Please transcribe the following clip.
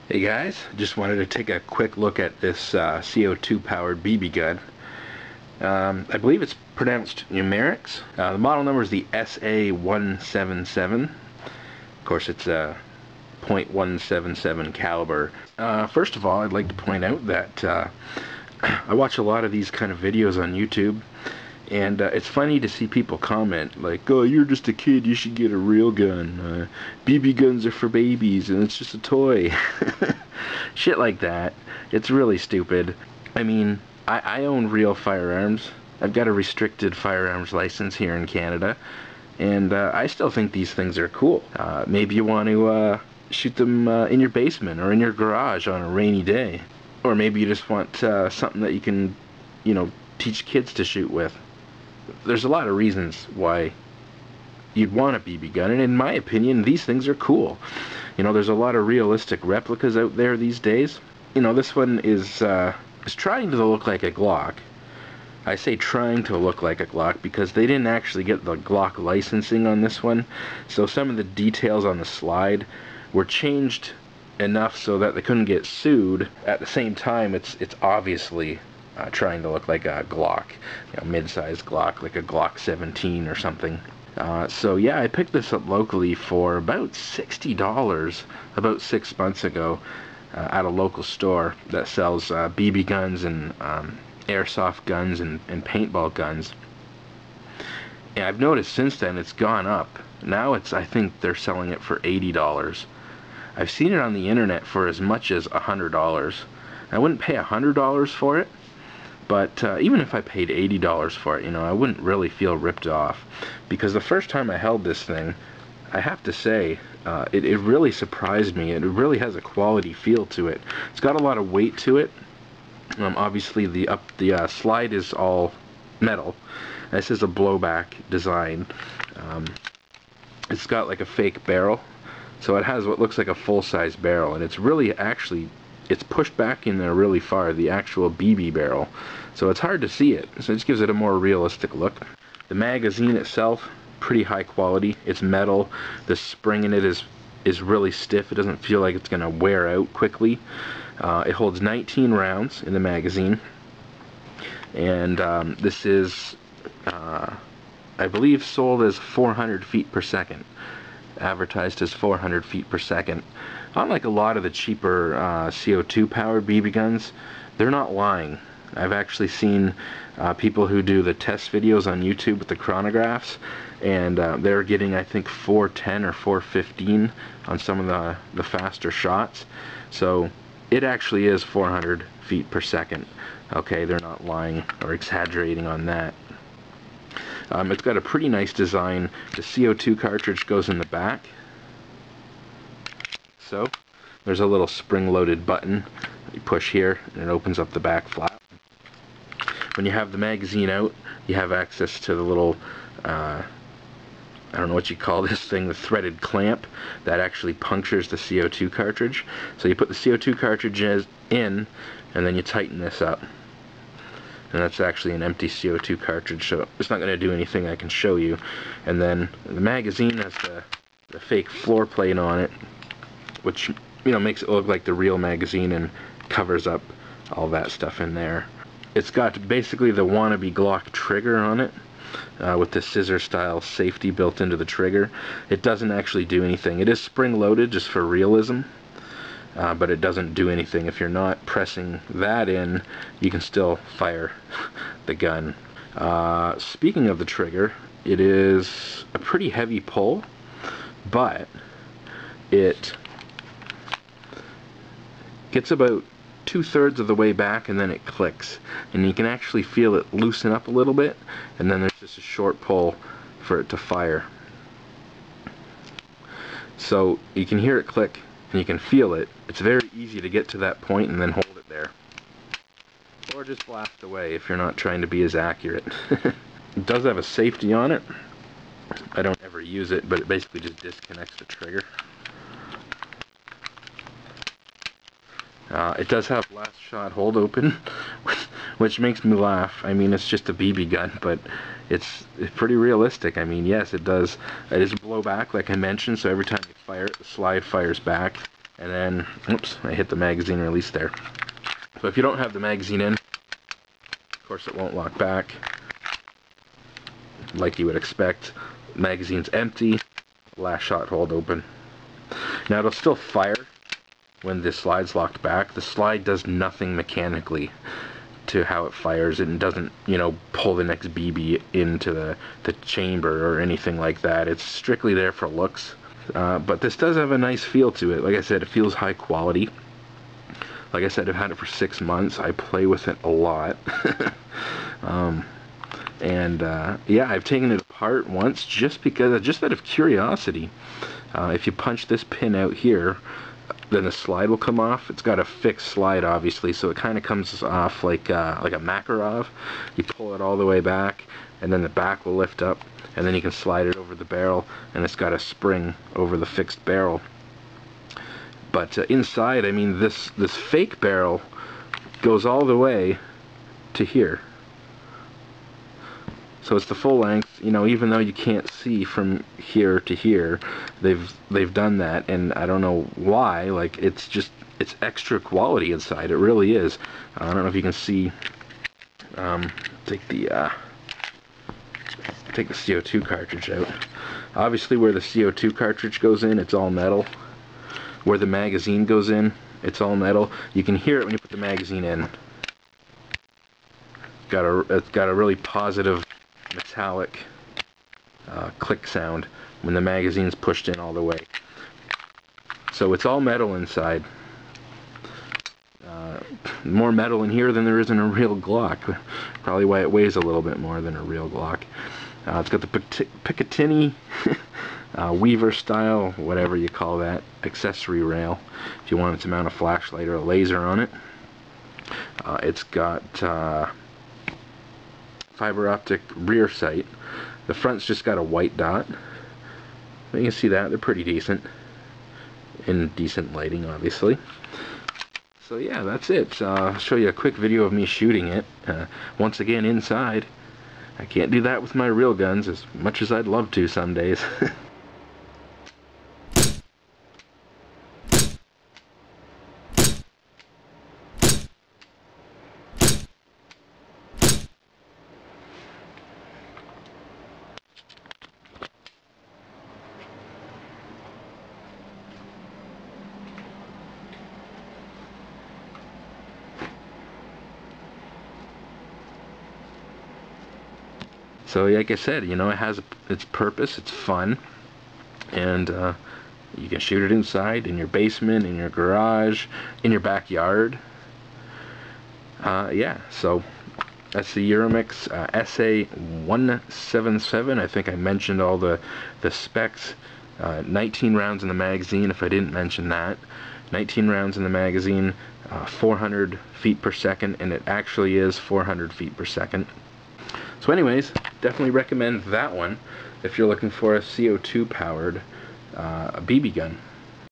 Hey guys, just wanted to take a quick look at this CO2 powered BB gun. I believe it's pronounced Umarex. The model number is the SA177. Of course, it's a .177 caliber. First of all, I'd like to point out that I watch a lot of these kind of videos on YouTube, and it's funny to see people comment like, "Oh, you're just a kid, you should get a real gun. BB guns are for babies and it's just a toy." Shit like that. It's really stupid. I mean, I own real firearms. I've got a restricted firearms license here in Canada, and I still think these things are cool. Maybe you want to shoot them in your basement or in your garage on a rainy day. Or maybe you just want something that you can, teach kids to shoot with. There's a lot of reasons why you'd want a BB gun, and in my opinion, these things are cool. There's a lot of realistic replicas out there these days. This one is trying to look like a Glock. I say trying to look like a Glock because they didn't actually get the Glock licensing on this one, so some of the details on the slide were changed enough so that they couldn't get sued. At the same time, it's obviously trying to look like a Glock, mid-sized Glock, like a Glock 17 or something. So yeah, I picked this up locally for about $60 about 6 months ago at a local store that sells BB guns and airsoft guns and paintball guns. And I've noticed since then it's gone up. Now I think they're selling it for $80. I've seen it on the internet for as much as $100. I wouldn't pay $100 for it, but even if I paid $80 for it, I wouldn't really feel ripped off. Because the first time I held this thing, I have to say, it really surprised me. It really has a quality feel to it. It's got a lot of weight to it. Obviously, the slide is all metal. This is a blowback design. It's got like a fake barrel, so it has what looks like a full-size barrel, and it's really it's pushed back in there really far, the actual BB barrel, so it's hard to see it, so it just gives it a more realistic look. The magazine itself, pretty high quality. It's metal. The spring in it is really stiff. It doesn't feel like it's going to wear out quickly. It holds 19 rounds in the magazine, and this is, I believe, sold as 400 feet per second. Advertised as 400 feet per second. Unlike a lot of the cheaper CO2 powered BB guns, they're not lying. I've actually seen people who do the test videos on YouTube with the chronographs, and they're getting, I think, 410 or 415 on some of the faster shots. So it actually is 400 feet per second. Okay, they're not lying or exaggerating on that. It's got a pretty nice design. The CO2 cartridge goes in the back. So there's a little spring-loaded button. You push here and it opens up the back flap. When you have the magazine out, you have access to the little, I don't know what you call this thing, the threaded clamp that actually punctures the CO2 cartridge. So you put the CO2 cartridge in, and then you tighten this up. And that's actually an empty CO2 cartridge, so it's not going to do anything I can show you. And then the magazine has the fake floor plate on it, which makes it look like the real magazine and covers up all that stuff in there. It's got basically the wannabe Glock trigger on it, with the scissor style safety built into the trigger. It doesn't actually do anything. It is spring loaded just for realism. But it doesn't do anything. If you're not pressing that in, you can still fire the gun. Speaking of the trigger, it is a pretty heavy pull, but it gets about 2/3 of the way back and then it clicks. And you can actually feel it loosen up a little bit, and then there's just a short pull for it to fire. So you can hear it click, and you can feel it. It's very easy to get to that point and then hold it there. Or just blast away if you're not trying to be as accurate. It does have a safety on it. I don't ever use it, but it basically just disconnects the trigger. It does have last shot hold open, which makes me laugh. I mean, it's just a BB gun, but it's pretty realistic. I mean, yes, it does. It is a blowback, like I mentioned, so every time you fire it, the slide fires back. And then, oops, I hit the magazine release there. So if you don't have the magazine in, of course it won't lock back like you would expect. Magazine's empty, last shot hold open. Now it'll still fire when the slide's locked back. The slide does nothing mechanically to how it fires. It doesn't, you know, pull the next BB into the chamber or anything like that. It's strictly there for looks. But this does have a nice feel to it. Like I said, it feels high quality. Like I said, I've had it for 6 months. I play with it a lot. Yeah, I've taken it apart once just out of curiosity. If you punch this pin out here, then the slide will come off. It's got a fixed slide, obviously, so it kind of comes off like a Makarov. You pull it all the way back, and then the back will lift up, and then you can slide it over the barrel, and it's got a spring over the fixed barrel. But inside, I mean, this fake barrel goes all the way to here. So it's the full length, you know, even though you can't see from here to here, they've done that, and I don't know why. Like, it's extra quality inside. It really is. I don't know if you can see. Take the CO2 cartridge out. Obviously, where the CO2 cartridge goes in, it's all metal. Where the magazine goes in, it's all metal. You can hear it when you put the magazine in. It's got a really positive metallic click sound when the magazine's pushed in all the way. So it's all metal inside. More metal in here than there is in a real Glock. Probably why it weighs a little bit more than a real Glock. It's got the Picatinny Weaver style, whatever you call that, accessory rail, if you wanted to mount a flashlight or a laser on it. It's got fiber optic rear sight. The front's just got a white dot. You can see that, they're pretty decent. In decent lighting, obviously. So yeah, that's it. I'll show you a quick video of me shooting it. Once again, inside. I can't do that with my real guns as much as I'd love to some days. So like I said, you know, it has its purpose, it's fun, and you can shoot it inside, in your basement, in your garage, in your backyard. Yeah, so that's the Umarex SA177. I think I mentioned all the specs. 19 rounds in the magazine, if I didn't mention that. 19 rounds in the magazine, 400 feet per second, and it actually is 400 feet per second. So anyways, definitely recommend that one if you're looking for a CO2 powered BB gun.